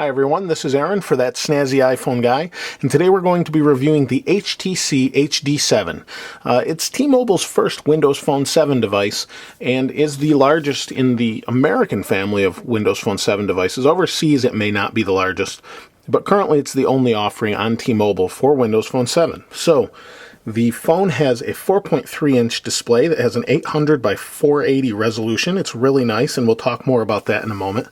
Hi everyone, this is Aaron for That Snazzy iPhone Guy, and today we're going to be reviewing the HTC HD7. It's T-Mobile's first Windows Phone 7 device, and is the largest in the American family of Windows Phone 7 devices. Overseas it may not be the largest, but currently it's the only offering on T-Mobile for Windows Phone 7. So, the phone has a 4.3-inch display that has an 800 by 480 resolution. It's really nice, and we'll talk more about that in a moment.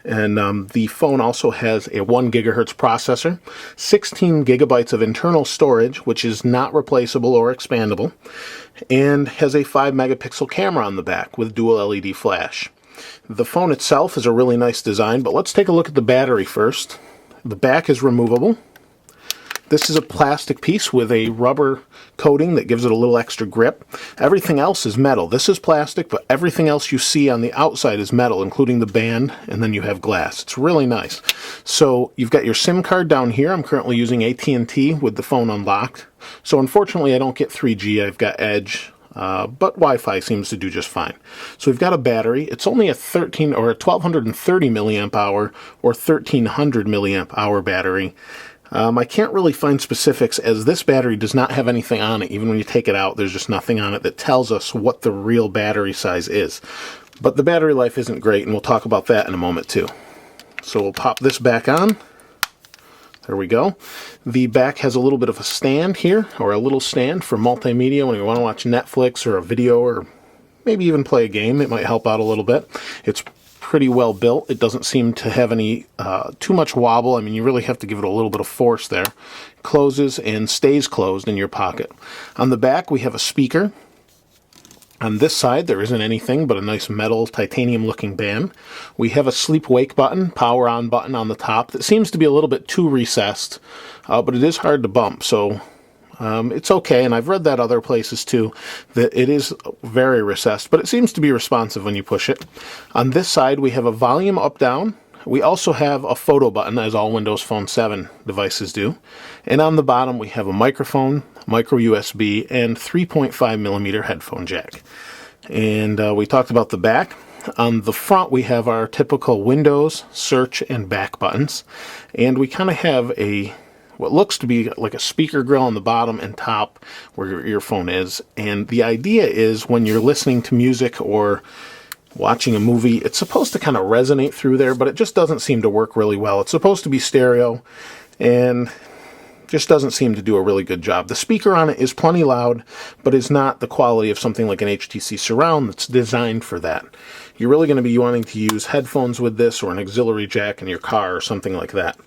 And the phone also has a 1 gigahertz processor, 16 gigabytes of internal storage, which is not replaceable or expandable, and has a 5 megapixel camera on the back with dual LED flash. The phone itself is a really nice design, but let's take a look at the battery first. The back is removable. This is a plastic piece with a rubber coating that gives it a little extra grip. Everything else is metal. This is plastic, but everything else you see on the outside is metal, including the band, and then you have glass. It's really nice. So you've got your SIM card down here. I'm currently using AT&T with the phone unlocked. So unfortunately I don't get 3G. I've got Edge. But Wi-Fi seems to do just fine. So we've got a battery. It's only a 1230 milliamp hour or 1300 milliamp hour battery. I can't really find specifics, as this battery does not have anything on it. Even when you take it out, there's just nothing on it that tells us what the real battery size is. But the battery life isn't great, and we'll talk about that in a moment too. So we'll pop this back on. There we go. The back has a little bit of a stand here, or a little stand for multimedia when you want to watch Netflix or a video, or maybe even play a game. It might help out a little bit. It's pretty well built. It doesn't seem to have any too much wobble. I mean, you really have to give it a little bit of force there. It closes and stays closed in your pocket. On the back we have a speaker. On this side there isn't anything but a nice metal titanium looking band. We have a sleep wake button, power on button on the top that seems to be a little bit too recessed, but it is hard to bump, so it's okay, and I've read that other places too, that it is very recessed, but it seems to be responsive when you push it. On this side we have a volume up-down. We also have a photo button, as all Windows Phone 7 devices do. And on the bottom we have a microphone, micro USB, and 3.5 millimeter headphone jack. And we talked about the back. On the front we have our typical Windows, search, and back buttons. And we kind of have what looks to be like a speaker grill on the bottom and top where your earphone is. And the idea is when you're listening to music or watching a movie, it's supposed to kind of resonate through there, but it just doesn't seem to work really well. It's supposed to be stereo and just doesn't seem to do a really good job. The speaker on it is plenty loud, but is not the quality of something like an HTC Surround that's designed for that. You're really going to be wanting to use headphones with this, or an auxiliary jack in your car or something like that.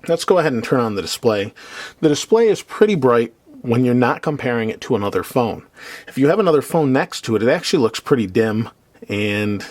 Let's go ahead and turn on the display. The display is pretty bright when you're not comparing it to another phone. If you have another phone next to it, it actually looks pretty dim and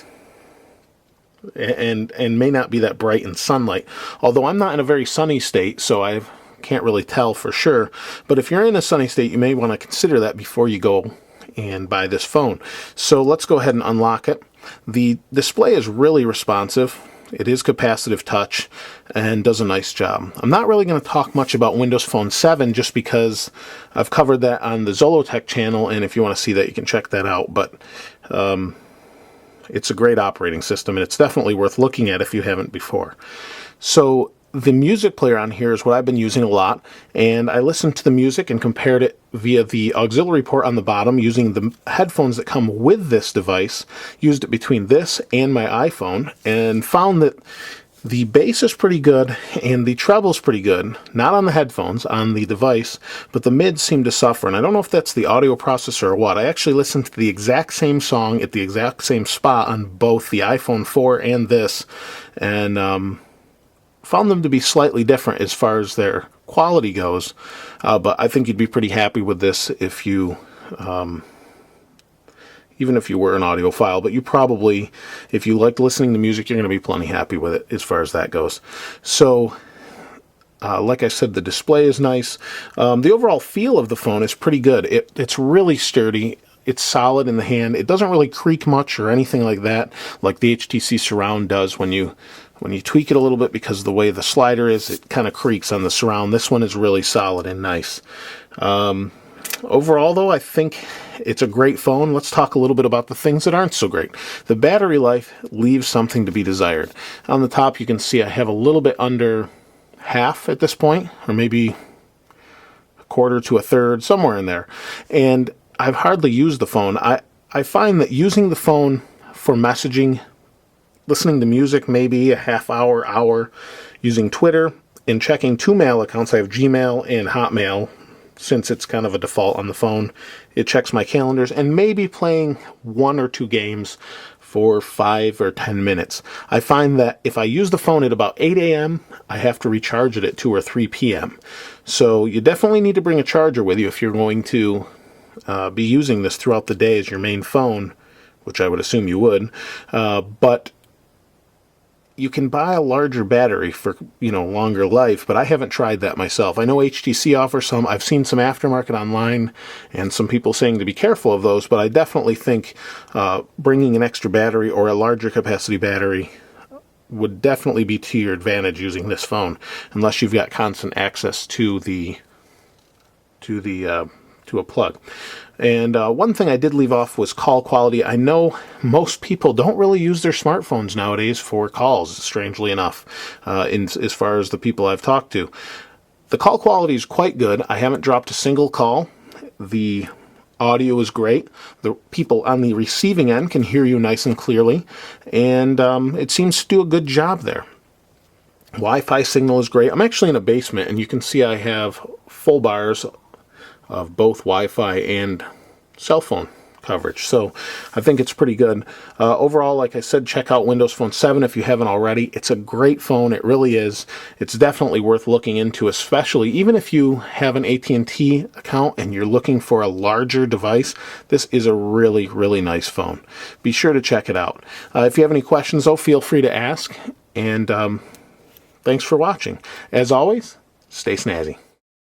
may not be that bright in sunlight. Although I'm not in a very sunny state, so I can't really tell for sure. But if you're in a sunny state, you may want to consider that before you go and buy this phone. So let's go ahead and unlock it. The display is really responsive. It is capacitive touch and does a nice job. I'm not really going to talk much about Windows Phone 7 just because I've covered that on the Zollotech channel, and if you want to see that, you can check that out. But it's a great operating system, and it's definitely worth looking at if you haven't before. So the music player on here is what I've been using a lot, and I listened to the music and compared it via the auxiliary port on the bottom using the headphones that come with this device, used it between this and my iPhone, and found that the bass is pretty good and the treble's pretty good, not on the headphones, on the device, but the mids seem to suffer, and I don't know if that's the audio processor or what. I actually listened to the exact same song at the exact same spot on both the iPhone 4 and this, and found them to be slightly different as far as their quality goes, but I think you'd be pretty happy with this if you, even if you were an audiophile, but you probably, if you like listening to music, you're going to be plenty happy with it as far as that goes. So, like I said, the display is nice. The overall feel of the phone is pretty good. It's really sturdy. It's solid in the hand. It doesn't really creak much or anything like that, like the HTC Surround does when you tweak it a little bit, because of the way the slider is, it kind of creaks on the Surround. This one is really solid and nice. Overall, though, I think it's a great phone. Let's talk a little bit about the things that aren't so great. The battery life leaves something to be desired. On the top, you can see I have a little bit under half at this point, or maybe a quarter to a third, somewhere in there. And I've hardly used the phone. I find that using the phone for messaging, listening to music, maybe a half hour, using Twitter, and checking 2 mail accounts. I have Gmail and Hotmail, since it's kind of a default on the phone. It checks my calendars, and maybe playing 1 or 2 games for 5 or 10 minutes. I find that if I use the phone at about 8 a.m., I have to recharge it at 2 or 3 p.m. So you definitely need to bring a charger with you if you're going to be using this throughout the day as your main phone, which I would assume you would. But you can buy a larger battery for, longer life, but I haven't tried that myself. I know HTC offers some. I've seen some aftermarket online and some people saying to be careful of those, but I definitely think bringing an extra battery or a larger capacity battery would definitely be to your advantage using this phone, unless you've got constant access to a plug. And one thing I did leave off was call quality. I know most people don't really use their smartphones nowadays for calls, strangely enough, as far as the people I've talked to. The call quality is quite good. I haven't dropped a single call. The audio is great. The people on the receiving end can hear you nice and clearly, and it seems to do a good job there. Wi-Fi signal is great. I'm actually in a basement, and you can see I have full bars of both Wi-Fi and cell phone coverage. So I think it's pretty good. Overall, like I said, check out Windows Phone 7 if you haven't already. It's a great phone. It really is. It's definitely worth looking into, especially even if you have an AT&T account and you're looking for a larger device. This is a really, really nice phone. Be sure to check it out. If you have any questions, though, feel free to ask. And thanks for watching. As always, stay snazzy.